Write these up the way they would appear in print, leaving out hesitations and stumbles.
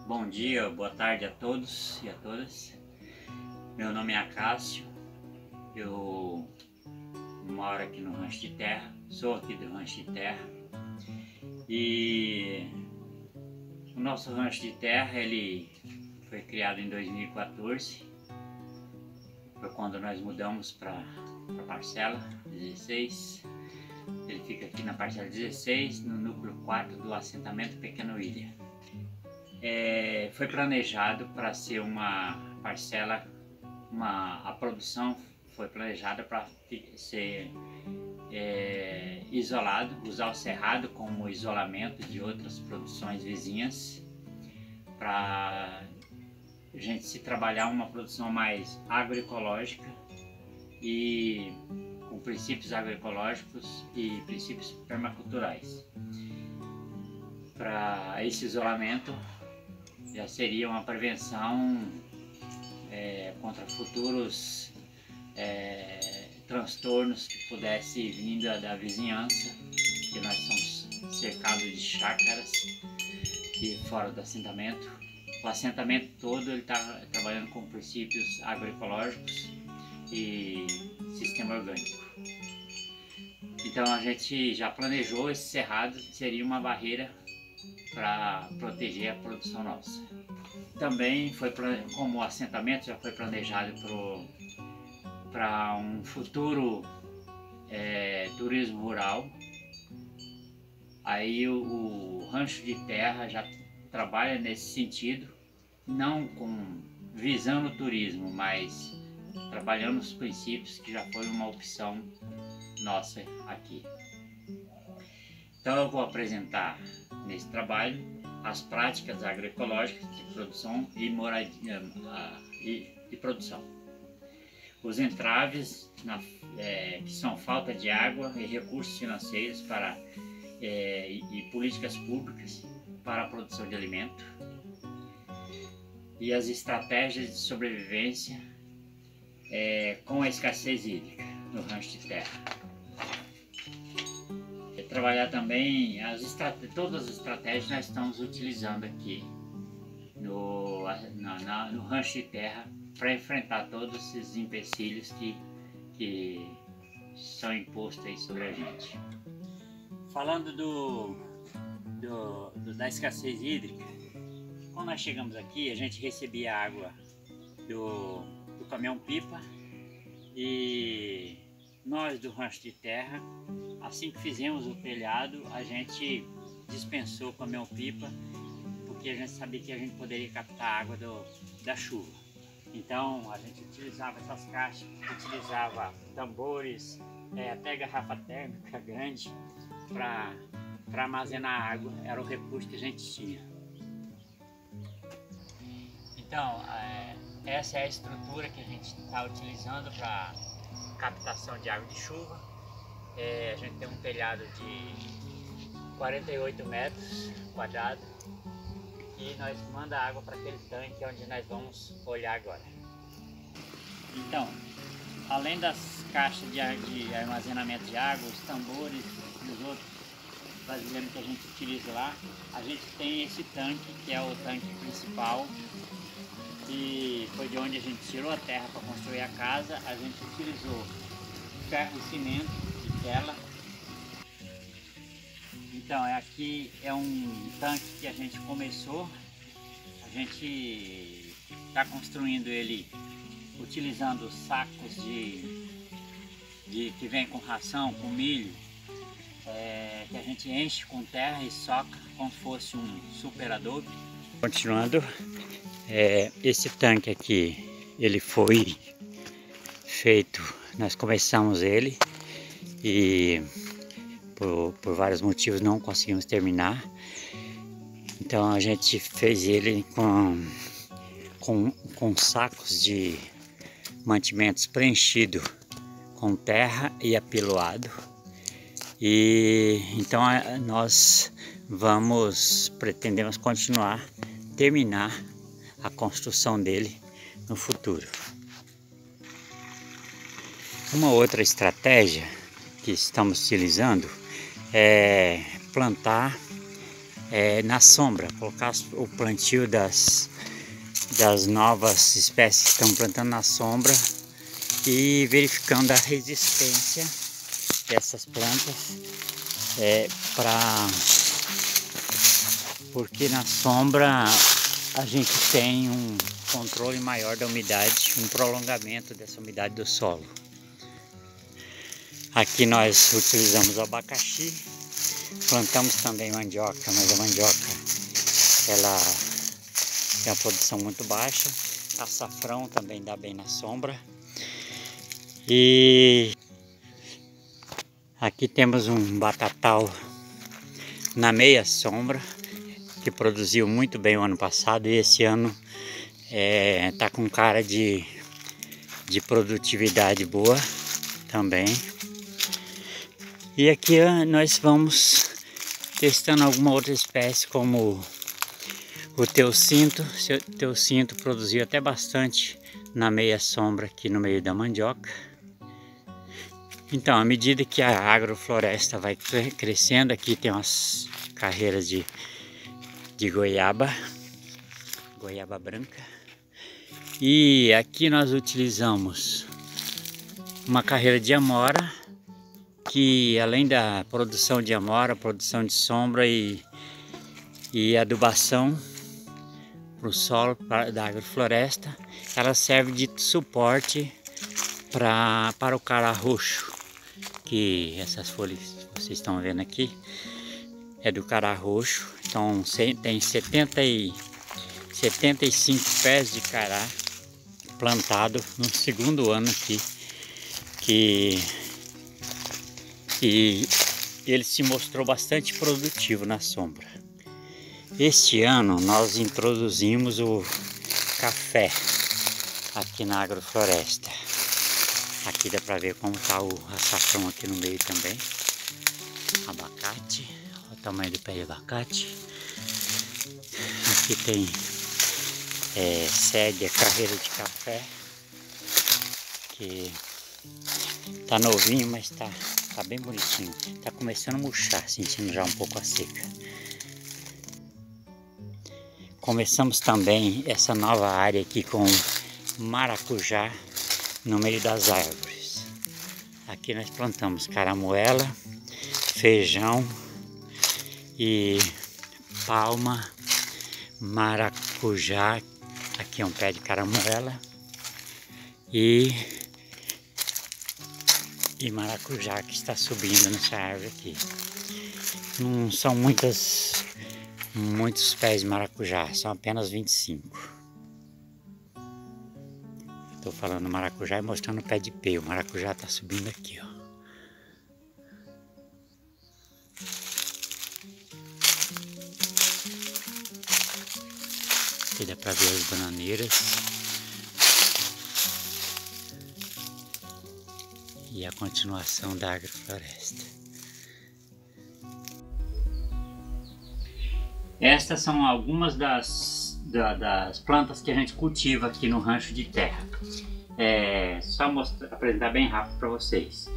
Bom dia, boa tarde a todos e a todas. Meu nome é Acácio, eu moro aqui no Rancho de Terra, sou aqui do Rancho de Terra. E o nosso Rancho de Terra ele foi criado em 2014, foi quando nós mudamos para a parcela 16. Ele fica aqui na parcela 16, no núcleo 4 do assentamento Pequena Ilha. Foi planejado para ser uma parcela, a produção foi planejada para ser isolado, usar o cerrado como isolamento de outras produções vizinhas, para a gente se trabalhar uma produção mais agroecológica e com princípios agroecológicos e princípios permaculturais. Para esse isolamento já seria uma prevenção contra futuros transtornos que pudessem vir da vizinhança, que nós somos cercados de chácaras e fora do assentamento. O assentamento todo ele está trabalhando com princípios agroecológicos e sistema orgânico. Então a gente já planejou esse cerrado, seria uma barreira para proteger a produção nossa. Também foi, como o assentamento já foi planejado para um futuro turismo rural, aí o Rancho de Terra já trabalha nesse sentido, não visando o turismo, mas trabalhando os princípios que já foi uma opção nossa aqui. Então eu vou apresentar nesse trabalho as práticas agroecológicas de produção e moradia e produção. Os entraves que são falta de água e recursos financeiros e políticas públicas para a produção de alimento, e as estratégias de sobrevivência com a escassez hídrica no Rancho de Terra. Trabalhar também todas as estratégias nós estamos utilizando aqui no Rancho de Terra para enfrentar todos esses empecilhos que são impostos aí sobre a gente. Falando da escassez hídrica, quando nós chegamos aqui a gente recebia água do caminhão-pipa, e nós do Rancho de Terra, assim que fizemos o telhado, a gente dispensou o caminhão-pipa, porque a gente sabia que a gente poderia captar a água da chuva. Então a gente utilizava essas caixas, utilizava tambores, até garrafa térmica grande para armazenar água, era o recurso que a gente tinha. Então essa é a estrutura que a gente está utilizando para captação de água de chuva. A gente tem um telhado de 48 metros quadrados e nós manda água para aquele tanque onde nós vamos olhar agora. Então, além das caixas de armazenamento de água, os tambores e os outros vasilhames que a gente utiliza lá, a gente tem esse tanque que é o tanque principal, e foi de onde a gente tirou a terra para construir a casa. A gente utilizou ferro e cimento de tela. Então aqui é um tanque que a gente começou, a gente está construindo ele utilizando sacos que vem com ração, com milho, que a gente enche com terra e soca como se fosse um super adobe. Continuando, esse tanque aqui, ele foi feito, nós começamos ele e por vários motivos não conseguimos terminar. Então a gente fez ele com sacos de mantimentos preenchido com terra e apiloado. E então nós pretendemos terminar a construção dele no futuro. Uma outra estratégia que estamos utilizando é plantar na sombra, colocar o plantio das novas espécies que estão plantando na sombra e verificando a resistência dessas plantas, porque na sombra a gente tem um controle maior da umidade, um prolongamento dessa umidade do solo. Aqui nós utilizamos abacaxi, plantamos também mandioca, mas a mandioca ela tem uma produção muito baixa. Açafrão também dá bem na sombra. E aqui temos um batatal na meia sombra, que produziu muito bem o ano passado, e esse ano tá com cara de produtividade boa também. E aqui nós vamos testando alguma outra espécie, como o teucinto. O teucinto produziu até bastante na meia sombra aqui no meio da mandioca. Então, à medida que a agrofloresta vai crescendo, aqui tem umas carreiras de goiaba branca. E aqui nós utilizamos uma carreira de amora, que além da produção de amora, produção de sombra e adubação para o solo da agrofloresta, ela serve de suporte para o cará roxo, que essas folhas que vocês estão vendo aqui é do cará roxo. Então tem 75 pés de cará plantado no segundo ano aqui, e ele se mostrou bastante produtivo na sombra. Este ano nós introduzimos o café aqui na agrofloresta. Aqui dá para ver como está o açafrão aqui no meio também. Abacate, olha o tamanho do pé de abacate. Aqui tem sédia, carreira de café, que tá novinho, mas tá bem bonitinho. Tá começando a murchar, sentindo já um pouco a seca. Começamos também essa nova área aqui com maracujá no meio das árvores. Aqui nós plantamos caramuela, feijão e palma, maracujá. Aqui é um pé de caramuela e maracujá que está subindo nessa árvore aqui. Não são muitos pés de maracujá, são apenas 25. Estou falando maracujá e mostrando o pé de pé. O maracujá está subindo aqui, ó. Aqui dá para ver as bananeiras. E a continuação da agrofloresta. Estas são algumas das plantas que a gente cultiva aqui no rancho de terra. Só apresentar bem rápido para vocês.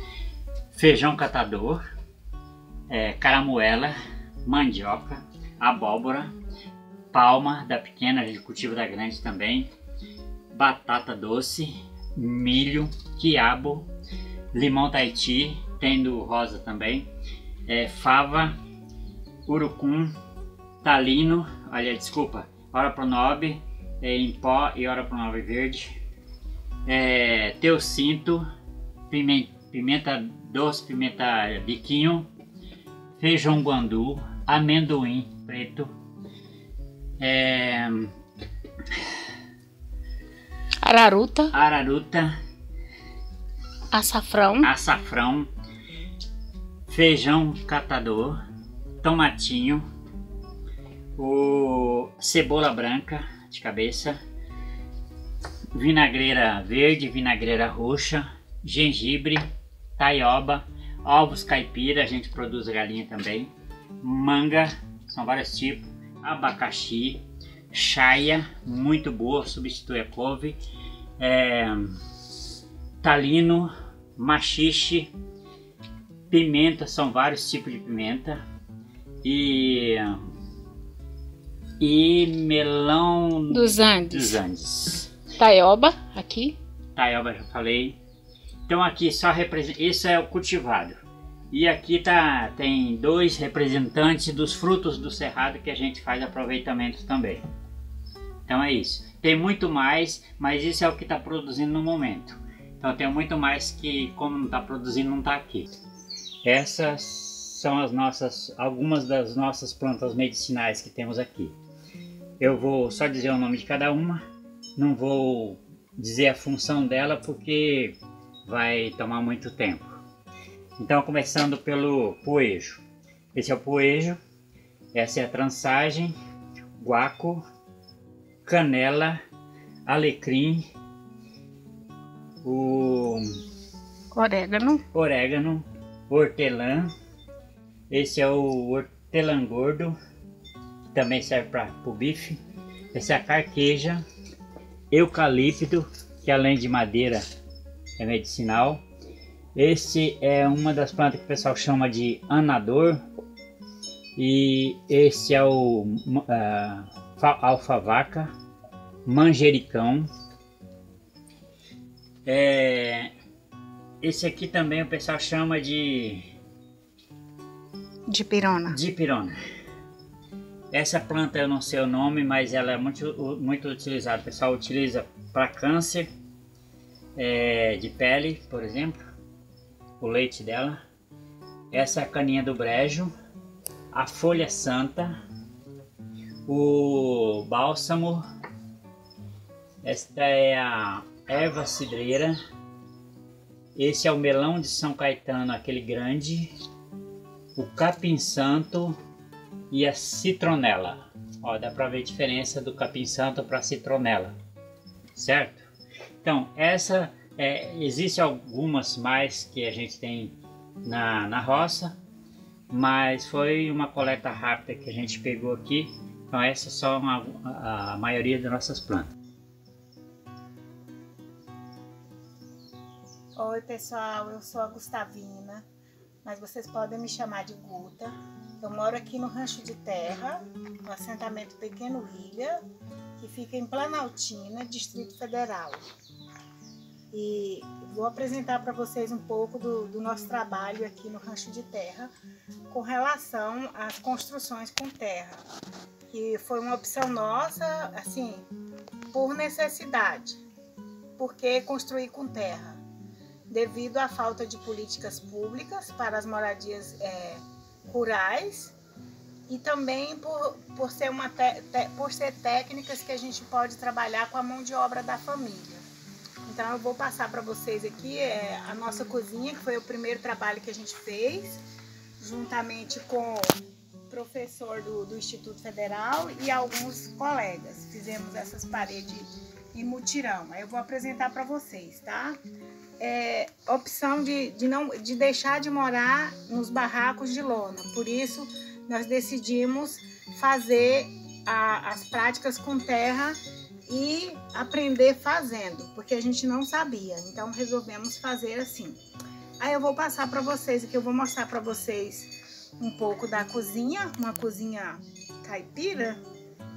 Feijão catador, caramuela, mandioca, abóbora, palma da pequena, a gente cultiva da grande também, batata doce, milho, quiabo, limão Tahiti, tem do rosa também, fava, urucum, talino, ora pronobe em pó e ora pronobe verde, teucinto, pimenta doce, pimenta biquinho, feijão guandu, amendoim preto, araruta, açafrão, feijão catador, tomatinho, cebola branca de cabeça, vinagreira verde, vinagreira roxa, gengibre, taioba, ovos caipira, a gente produz galinha também, manga, são vários tipos, abacaxi, chaia, muito boa, substitui a couve, talino, machixe, pimenta, são vários tipos de pimenta, e e melão dos Andes. Taioba, aqui. Taioba, já falei. Então aqui só representa, isso é o cultivado. E aqui tem 2 representantes dos frutos do cerrado que a gente faz aproveitamento também. Então é isso. Tem muito mais, mas isso é o que está produzindo no momento. Então tem muito mais que, como não está produzindo, não está aqui. Essas são algumas das nossas plantas medicinais que temos aqui. Eu vou só dizer o nome de cada uma. Não vou dizer a função dela porque vai tomar muito tempo. Então, começando pelo poejo. Esse é o poejo, essa é a trançagem, guaco, canela, alecrim, o orégano, hortelã. Esse é o hortelã gordo, que também serve para o bife. Essa é a carqueja, eucalipto, que além de madeira é medicinal. Esse é uma das plantas que o pessoal chama de anador. E esse é o alfavaca, manjericão. Esse aqui também o pessoal chama de dipirona. Essa planta eu não sei o nome, mas ela é muito utilizada. O pessoal utiliza para câncer de pele, por exemplo, o leite dela. Essa é a caninha do brejo, a folha santa, o bálsamo. Esta é a erva cidreira. Esse é o melão de São Caetano, aquele grande, o capim santo e a citronela. Ó, dá para ver a diferença do capim santo para a citronela, certo? Então, existe algumas mais que a gente tem na roça, mas foi uma coleta rápida que a gente pegou aqui. Então, essas são a maioria das nossas plantas. Oi pessoal, eu sou a Gustavina, mas vocês podem me chamar de Guta. Eu moro aqui no Rancho de Terra, no assentamento Pequeno Ilha, que fica em Planaltina, Distrito Federal. E vou apresentar para vocês um pouco do nosso trabalho aqui no Rancho de Terra com relação às construções com terra, que foi uma opção nossa, assim, por necessidade. Por que construir com terra? Devido à falta de políticas públicas para as moradias rurais e também por ser técnicas que a gente pode trabalhar com a mão de obra da família. Então eu vou passar para vocês aqui a nossa cozinha, que foi o primeiro trabalho que a gente fez, juntamente com o professor do Instituto Federal e alguns colegas. Fizemos essas paredes em mutirão. Aí eu vou apresentar para vocês, tá? Opção de deixar de morar nos barracos de lona. Por isso, nós decidimos fazer as práticas com terra e aprender fazendo, porque a gente não sabia. Então, resolvemos fazer assim. Aí eu vou passar para vocês aqui, eu vou mostrar para vocês um pouco da cozinha, uma cozinha caipira.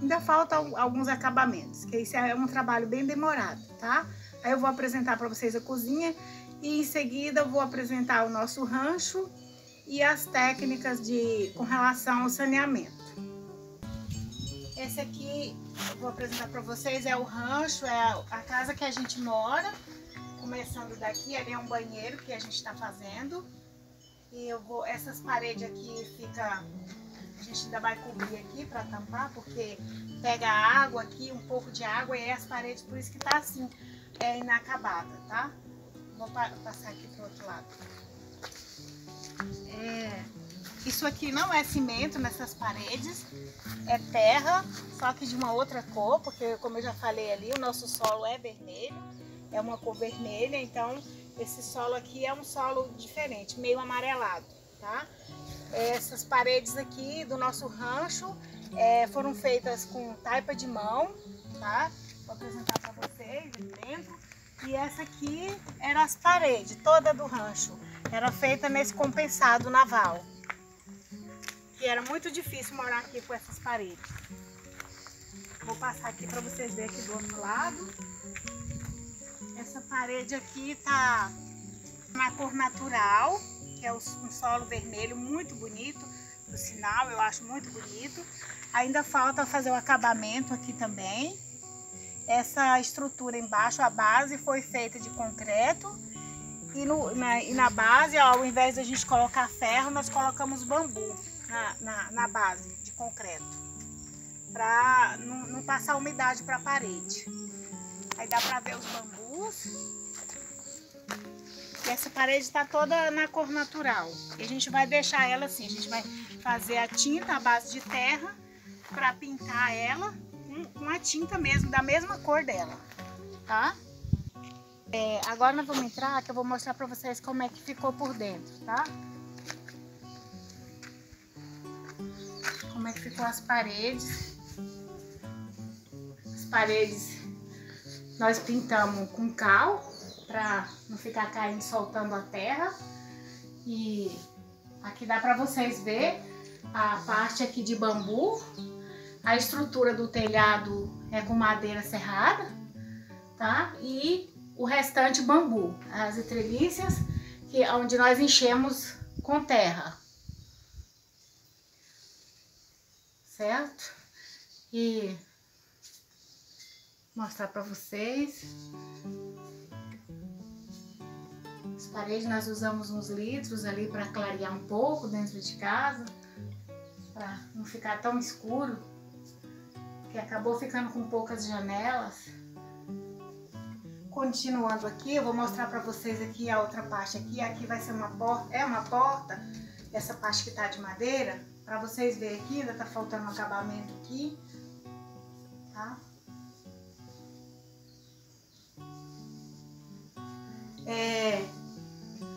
Ainda faltam alguns acabamentos, que isso é um trabalho bem demorado, tá? Aí eu vou apresentar para vocês a cozinha e em seguida eu vou apresentar o nosso rancho e as técnicas com relação ao saneamento. Esse aqui eu vou apresentar para vocês é o rancho, é a casa que a gente mora. Começando daqui, ali é um banheiro que a gente está fazendo. E essas paredes aqui a gente ainda vai cobrir aqui para tampar, porque pega água aqui, um pouco de água, e as paredes, por isso que tá assim, inacabada, tá? Vou passar aqui pro outro lado. Isso aqui não é cimento nessas paredes, é terra, só que de uma outra cor, porque como eu já falei ali, o nosso solo é vermelho, é uma cor vermelha, então esse solo aqui é um solo diferente, meio amarelado, tá? Essas paredes aqui do nosso rancho foram feitas com taipa de mão, tá? Vou apresentar para vocês aqui dentro. E essa aqui era as paredes, toda do rancho. Era feita nesse compensado naval. Que era muito difícil morar aqui com essas paredes. Vou passar aqui para vocês verem aqui do outro lado. Essa parede aqui tá na cor natural, que é um solo vermelho muito bonito, por sinal, eu acho muito bonito. Ainda falta fazer o acabamento aqui também. Essa estrutura embaixo, a base, foi feita de concreto. E na base, ao invés de a gente colocar ferro, nós colocamos bambu na base de concreto, para não passar umidade para a parede. Aí dá para ver os bambus. E essa parede está toda na cor natural. E a gente vai deixar ela assim, a gente vai fazer a tinta à base de terra para pintar ela com a tinta mesmo, da mesma cor dela, tá? Agora nós vamos entrar, que eu vou mostrar para vocês como é que ficou por dentro, tá? Como é que ficou as paredes. As paredes nós pintamos com cal, para não ficar caindo, soltando a terra. E aqui dá para vocês ver a parte aqui de bambu. A estrutura do telhado é com madeira serrada, tá? E o restante bambu, as entrelinhas, onde nós enchemos com terra, certo? E mostrar para vocês as paredes. Nós usamos uns litros ali para clarear um pouco dentro de casa, para não ficar tão escuro, que acabou ficando com poucas janelas. Continuando aqui, eu vou mostrar para vocês aqui a outra parte aqui. Aqui vai ser uma porta, uma porta, essa parte que tá de madeira, para vocês verem aqui, ainda tá faltando um acabamento aqui, tá?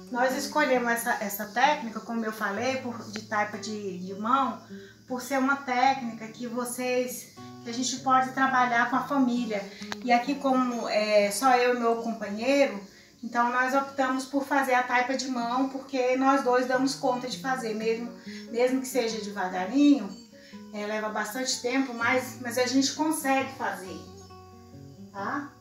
Nós escolhemos essa técnica, como eu falei, de taipa de mão, por ser uma técnica que a gente pode trabalhar com a família. E aqui, como só eu e meu companheiro, então nós optamos por fazer a taipa de mão, porque nós dois damos conta de fazer, mesmo que seja devagarinho, leva bastante tempo, mas a gente consegue fazer, tá?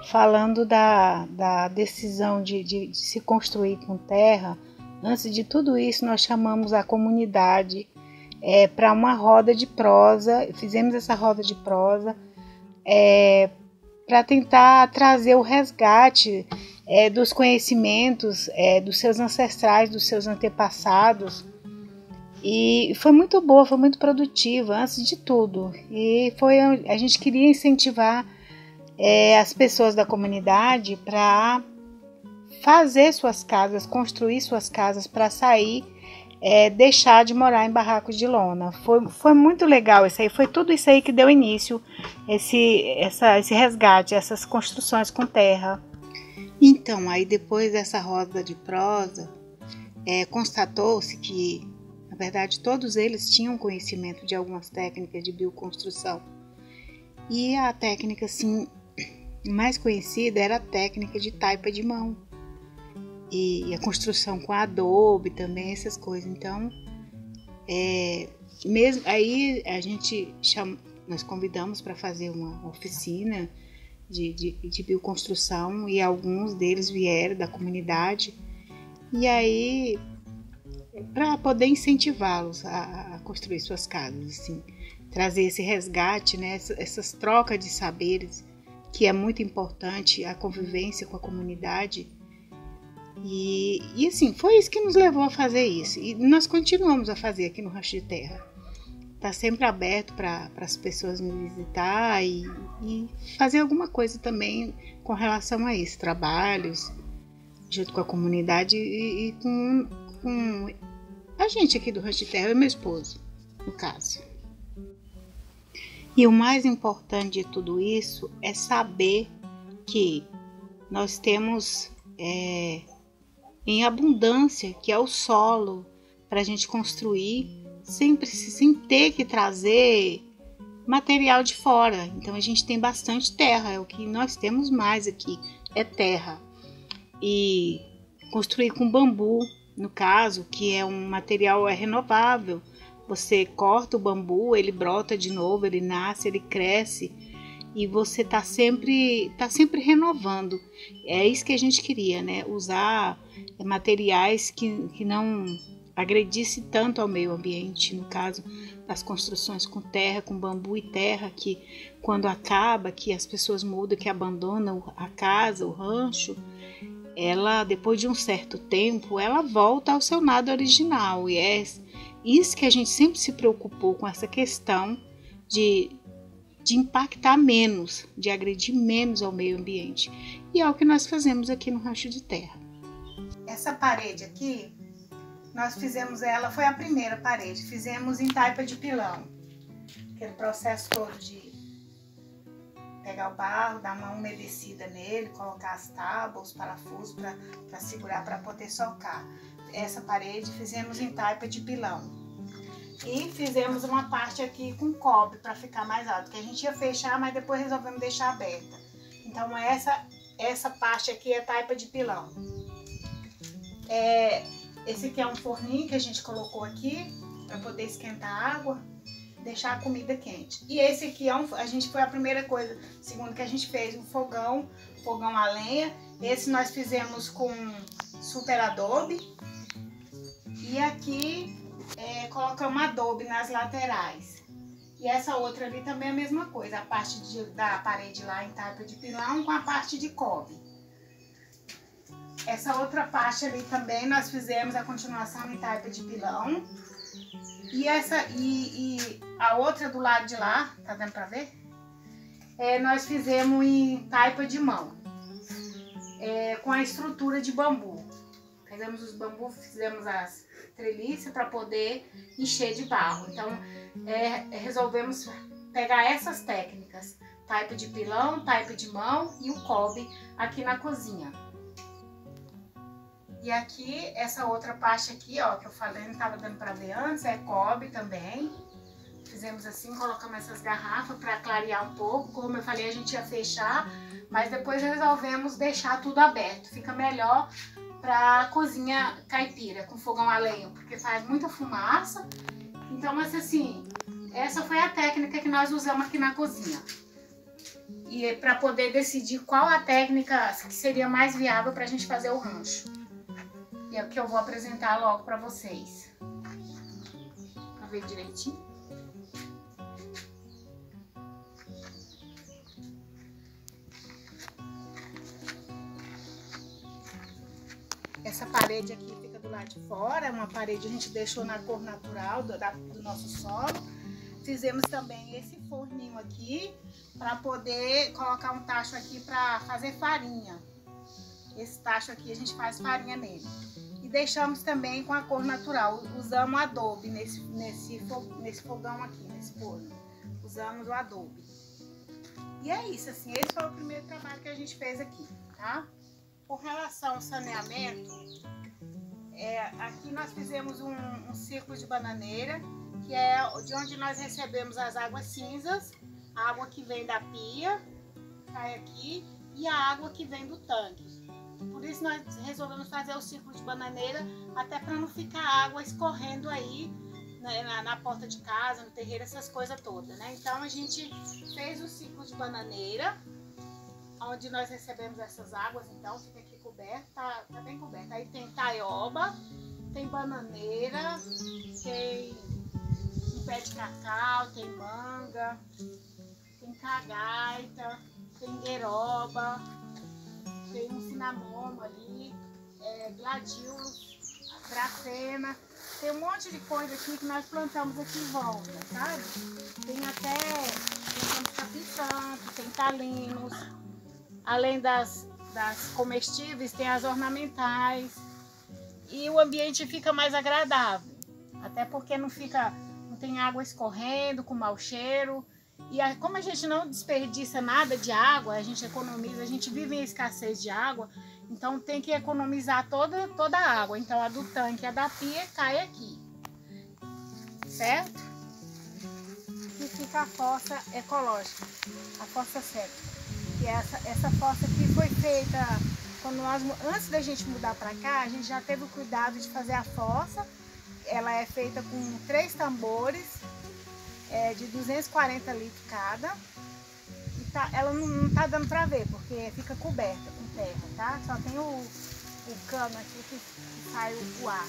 Falando da decisão de se construir com terra, antes de tudo isso nós chamamos a comunidade para uma roda de prosa. Fizemos essa roda de prosa para tentar trazer o resgate dos conhecimentos dos seus ancestrais, dos seus antepassados. E foi muito boa, foi muito produtiva, antes de tudo. E a gente queria incentivar as pessoas da comunidade para fazer suas casas, construir suas casas, para sair, deixar de morar em barracos de lona. Foi muito legal isso aí, foi tudo isso aí que deu início, esse resgate, essas construções com terra. Então, aí depois dessa roda de prosa, constatou-se que, na verdade, todos eles tinham conhecimento de algumas técnicas de bioconstrução. E a técnica, assim, mais conhecida era a técnica de taipa de mão. E a construção com adobe também, essas coisas. Então, mesmo aí nós convidamos para fazer uma oficina de bioconstrução, e alguns deles vieram da comunidade. E aí, para poder incentivá-los a construir suas casas, assim, trazer esse resgate, né, essas trocas de saberes, que é muito importante, a convivência com a comunidade. E assim, foi isso que nos levou a fazer isso. E nós continuamos a fazer aqui no Rancho de Terra. Está sempre aberto para as pessoas me visitar e fazer alguma coisa também com relação a isso. Trabalhos junto com a comunidade e com a gente aqui do Rancho de Terra, eu e meu esposo, no caso. E o mais importante de tudo isso é saber que nós temos em abundância, que é o solo, para a gente construir sem ter que trazer material de fora. Então a gente tem bastante terra, é o que nós temos mais aqui, é terra. E construir com bambu, no caso, que é um material renovável, Você corta o bambu, ele brota de novo, ele nasce, ele cresce e você tá sempre renovando. É isso que a gente queria, né? Usar materiais que não agredisse tanto ao meio ambiente, no caso das construções com terra, com bambu e terra, que quando acaba, que as pessoas mudam, que abandonam a casa, o rancho, ela, depois de um certo tempo, ela volta ao seu nada original. E é isso que a gente sempre se preocupou com essa questão de impactar menos, de agredir menos ao meio ambiente. E é o que nós fazemos aqui no Rancho de Terra. Essa parede aqui, nós fizemos ela, foi a primeira parede, fizemos em taipa de pilão. Aquele processo todo de pegar o barro, dar uma umedecida nele, colocar as tábuas, os parafusos para segurar, para poder socar. Essa parede fizemos em taipa de pilão. E fizemos uma parte aqui com cobre para ficar mais alto, que a gente ia fechar, mas depois resolvemos deixar aberta. Então essa parte aqui é taipa de pilão. Esse aqui é um forninho que a gente colocou aqui para poder esquentar a água, deixar a comida quente. E esse aqui foi a primeira coisa, segundo que a gente fez, um fogão a lenha. Esse nós fizemos com super adobe. E aqui colocamos adobe nas laterais. E essa outra ali também é a mesma coisa, a parte da parede lá em taipa de pilão com a parte de cobre. Essa outra parte ali também nós fizemos a continuação em taipa de pilão. E a outra do lado de lá, tá dando pra ver? Nós fizemos em taipa de mão, com a estrutura de bambu. Pegamos os bambus, fizemos as treliças para poder encher de barro. Então, resolvemos pegar essas técnicas, taipa de pilão, taipa de mão e o cobre aqui na cozinha. E aqui, essa outra parte aqui, ó, que eu falei, não estava dando para ver antes, é cobre também. Fizemos assim, colocamos essas garrafas para clarear um pouco. Como eu falei, a gente ia fechar, mas depois resolvemos deixar tudo aberto. Fica melhor para cozinha caipira, com fogão a lenha, porque faz muita fumaça. Então, mas assim, essa foi a técnica que nós usamos aqui na cozinha. E para poder decidir qual a técnica que seria mais viável para a gente fazer o rancho. E é o que eu vou apresentar logo para vocês. Para ver direitinho. Essa parede aqui fica do lado de fora, é uma parede que a gente deixou na cor natural do nosso solo. Fizemos também esse forninho aqui para poder colocar um tacho aqui para fazer farinha. Esse tacho aqui a gente faz farinha nele. E deixamos também com a cor natural. Usamos adobe nesse fogão aqui, nesse forno. Usamos o adobe. E é isso, assim, esse foi o primeiro trabalho que a gente fez aqui, tá? Com relação ao saneamento, aqui nós fizemos um círculo de bananeira, que é de onde nós recebemos as águas cinzas, a água que vem da pia, cai aqui, e a água que vem do tanque. Por isso nós resolvemos fazer o círculo de bananeira, até para não ficar água escorrendo aí, né, na porta de casa, no terreiro, essas coisas todas, né? Então a gente fez o círculo de bananeira, onde nós recebemos essas águas, então fica aqui coberto, tá bem coberto. Aí tem taioba, tem bananeira, tem um pé de cacau, tem manga, tem cagaita, tem gueroba, tem um cinamomo ali, gladiolus, grafena, tem um monte de coisa aqui que nós plantamos aqui em volta, sabe? Tem capim-santo, tem talinos. Além das comestíveis, tem as ornamentais. E o ambiente fica mais agradável. Até porque não tem água escorrendo, com mau cheiro. E como a gente não desperdiça nada de água, a gente economiza, a gente vive em escassez de água, então tem que economizar toda a água. Então a do tanque e a da pia cai aqui. Certo? E fica a fossa ecológica, a fossa séptica. E essa fossa aqui foi feita quando antes da gente mudar para cá, a gente já teve o cuidado de fazer a fossa. ela é feita com 3 tambores de 240 litros cada. E ela não tá dando pra ver, porque fica coberta com terra, tá? Só tem o cano aqui que sai o ar.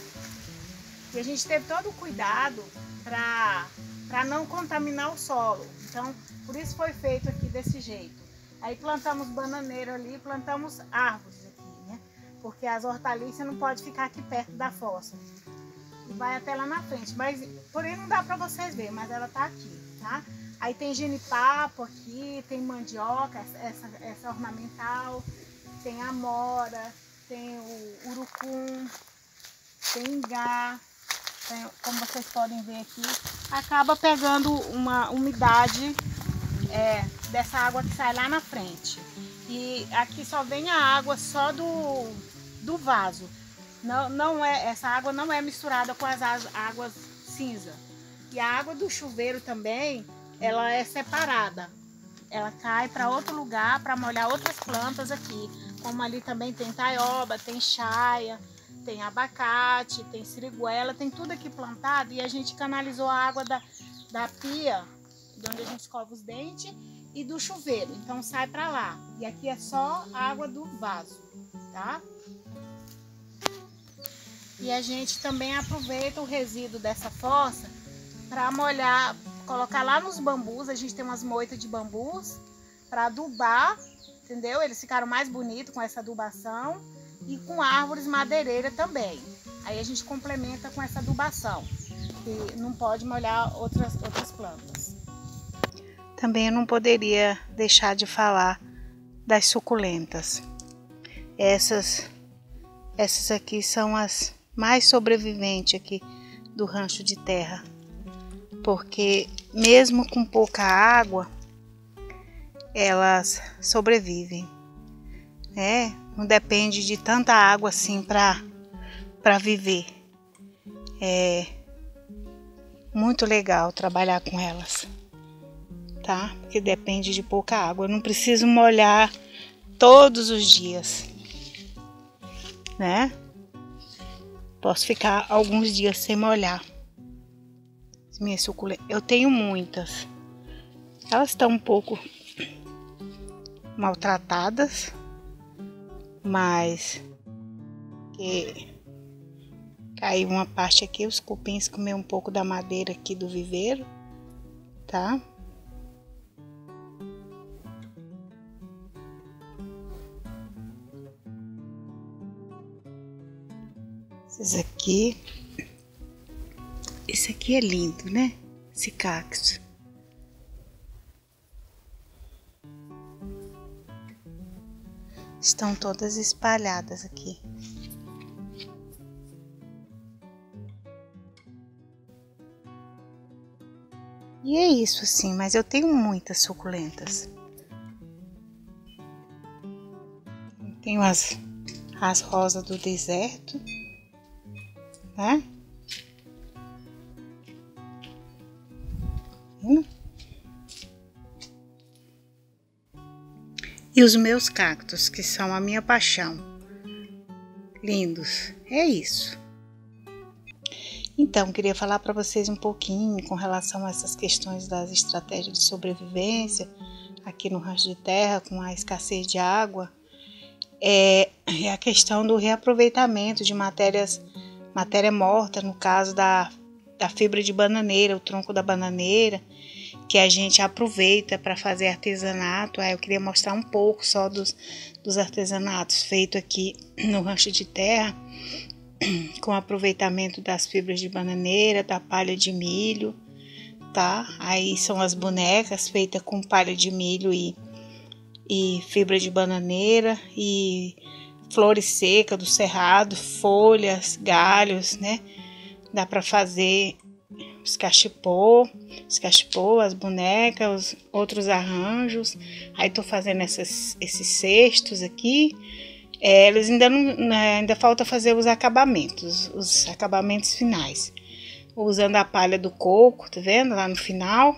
E a gente teve todo o cuidado para não contaminar o solo. Então, por isso foi feito aqui desse jeito. Aí plantamos bananeira ali, plantamos árvores aqui, né? Porque as hortaliças não podem ficar aqui perto da fossa. E vai até lá na frente. Mas, porém, não dá para vocês verem, mas ela tá aqui, tá? Aí tem genipapo aqui, tem mandioca, essa ornamental, tem amora, tem o urucum, tem ingá. Como vocês podem ver aqui, acaba pegando uma umidade dessa água que sai lá na frente. E aqui só vem a água só do vaso. Essa água não é misturada com as águas cinza. E a água do chuveiro também, ela é separada. Ela cai para outro lugar para molhar outras plantas aqui. Como ali também tem taioba, tem chaia, tem abacate, tem siriguela, tem tudo aqui plantado. E a gente canalizou a água da pia, de onde a gente escova os dentes, e do chuveiro. Então sai para lá. E aqui é só a água do vaso, tá? E a gente também aproveita o resíduo dessa fossa para molhar, colocar lá nos bambus. A gente tem umas moitas de bambus para adubar, entendeu? Eles ficaram mais bonitos com essa adubação. E com árvores madeireiras também. Aí a gente complementa com essa adubação, que não pode molhar outras plantas. Também eu não poderia deixar de falar das suculentas. Essas aqui são as mais sobreviventes aqui do rancho de terra. Porque mesmo com pouca água, elas sobrevivem. Não depende de tanta água assim para viver. É muito legal trabalhar com elas, tá? Porque depende de pouca água. Eu não preciso molhar todos os dias, né? Posso ficar alguns dias sem molhar. As minhas suculentas, eu tenho muitas. Elas estão um pouco maltratadas, mas que caiu uma parte aqui, os cupins comeram um pouco da madeira aqui do viveiro, tá? Esse aqui é lindo, né? Esse cacto. Estão todas espalhadas aqui. E é isso assim, mas eu tenho muitas suculentas. Tenho as rosas do deserto, né? E os meus cactos, que são a minha paixão. Lindos. É isso. Então, queria falar para vocês um pouquinho com relação a essas questões das estratégias de sobrevivência aqui no rancho de terra, com a escassez de água. É a questão do reaproveitamento de matéria morta, no caso da fibra de bananeira, o tronco da bananeira, que a gente aproveita para fazer artesanato. Aí eu queria mostrar um pouco só dos artesanatos feitos aqui no rancho de terra, com aproveitamento das fibras de bananeira, da palha de milho, tá? Aí são as bonecas feitas com palha de milho e fibra de bananeira e flores secas do cerrado, folhas, galhos, né? Dá para fazer os cachepô, as bonecas, os outros arranjos. Aí tô fazendo esses cestos aqui. Eles ainda falta fazer os acabamentos finais. Usando a palha do coco, tá vendo? Lá no final.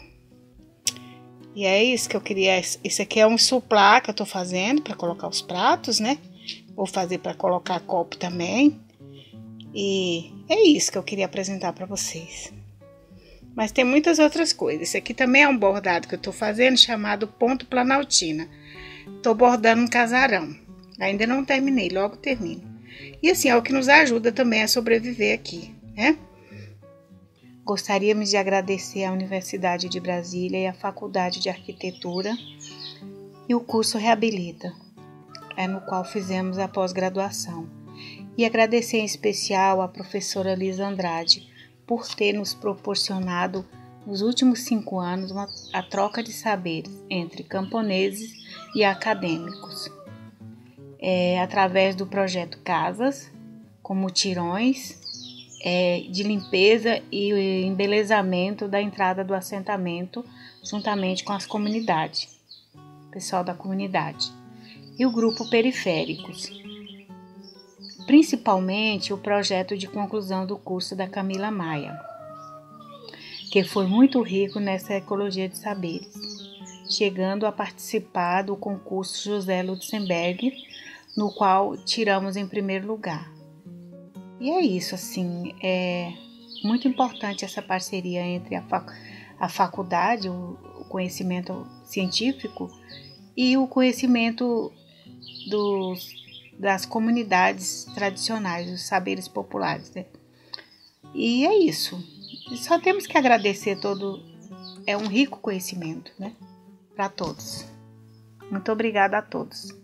E é isso que eu queria. Isso aqui é um suplá que eu tô fazendo para colocar os pratos, né? Vou fazer para colocar copo também. E é isso que eu queria apresentar para vocês. Mas tem muitas outras coisas. Esse aqui também é um bordado que eu estou fazendo, chamado Ponto Planaltina. Estou bordando um casarão. Ainda não terminei, logo termino. E assim, é o que nos ajuda também a sobreviver aqui, né? Gostaríamos de agradecer à Universidade de Brasília e à Faculdade de Arquitetura e o curso Reabilita, no qual fizemos a pós-graduação. E agradecer em especial à professora Lisa Andrade por ter nos proporcionado, nos últimos 5 anos, a troca de saberes entre camponeses e acadêmicos, através do projeto Casas, com mutirões de limpeza e embelezamento da entrada do assentamento, juntamente com as comunidades, pessoal da comunidade, e o grupo Periféricos. Principalmente o projeto de conclusão do curso da Camila Maia, que foi muito rico nessa ecologia de saberes, chegando a participar do concurso José Lutzenberg, no qual tiramos em primeiro lugar. E é isso, assim, é muito importante essa parceria entre a faculdade, o conhecimento científico e o conhecimento das comunidades tradicionais, dos saberes populares, né? E é isso. Só temos que agradecer é um rico conhecimento, né? Para todos. Muito obrigada a todos.